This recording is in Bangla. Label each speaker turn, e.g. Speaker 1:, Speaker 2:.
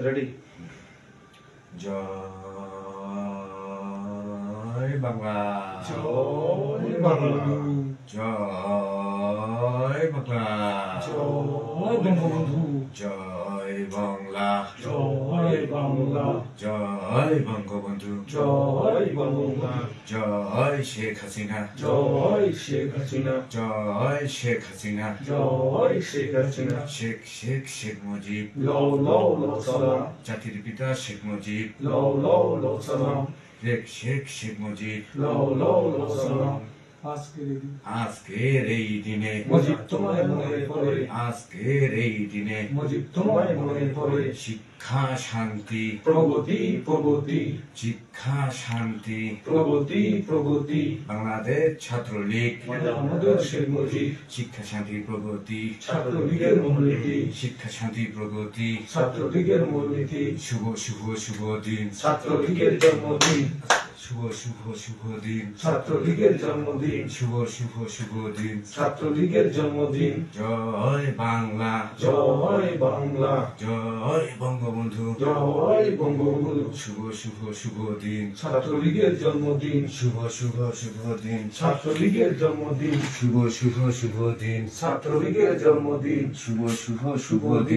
Speaker 1: রেডি।
Speaker 2: জয় বাংলা,
Speaker 1: জয় বাংলা,
Speaker 2: জয় বাংলা,
Speaker 1: জয় বঙ্গবন্ধু,
Speaker 2: জয় বাংলা,
Speaker 1: জয় বাংলা,
Speaker 2: জয় বঙ্গবন্ধু,
Speaker 1: জয় বাংলা,
Speaker 2: জয় শেখ হাসিনা,
Speaker 1: জয় শেখ হাসিনা,
Speaker 2: জয় শেখ হাসিনা,
Speaker 1: জয় শেখ হাসিনা।
Speaker 2: শেখ শেখ শেখ মুজিব,
Speaker 1: লও লও লও সালাম,
Speaker 2: জাতির পিতা শেখ মুজিব,
Speaker 1: লও লও লও সালাম,
Speaker 2: শেখ শেখ শেখ মুজিব।
Speaker 1: লও লও লও সালাম।
Speaker 2: আজকের এই দিনে
Speaker 1: মুজিব তোমায় মনে পড়ে,
Speaker 2: আজকের এই দিনে
Speaker 1: মুজিব তোমায় মনে পড়ে।
Speaker 2: শিক্ষা শান্তি,
Speaker 1: প্রগতি প্রগতি,
Speaker 2: শিক্ষা শান্তি,
Speaker 1: প্রগতি প্রগতি,
Speaker 2: বাংলাদেশ ছাত্রলীগ,
Speaker 1: আমাদের শেখ মুজিব।
Speaker 2: শিক্ষা শান্তি প্রগতি,
Speaker 1: ছাত্রলীগের মূলনীতি,
Speaker 2: শিক্ষা শান্তি প্রগতি।
Speaker 1: ছাত্রলীগের মূলনীতি,
Speaker 2: শুভ শুভ শুভ দিন,
Speaker 1: ছাত্রলীগের জন্মদিন,
Speaker 2: শুভ শুভ শুভ দিন,
Speaker 1: ছাত্রলীগের জন্মদিন,
Speaker 2: শুভ শুভ শুভ দিন।
Speaker 1: ছাত্রলীগের জন্মদিন।
Speaker 2: জয় বাংলা,
Speaker 1: জয় বাংলা,
Speaker 2: জয় বঙ্গবন্ধু,
Speaker 1: জয় বঙ্গবন্ধু।
Speaker 2: শুভ শুভ শুভ দিন,
Speaker 1: ছাত্রলীগের জন্মদিন,
Speaker 2: শুভ শুভ শুভ দিন,
Speaker 1: ছাত্রলীগের জন্মদিন,
Speaker 2: শুভ শুভ শুভ দিন,
Speaker 1: ছাত্রলীগের জন্মদিন।
Speaker 2: শুভ শুভ শুভ দিন।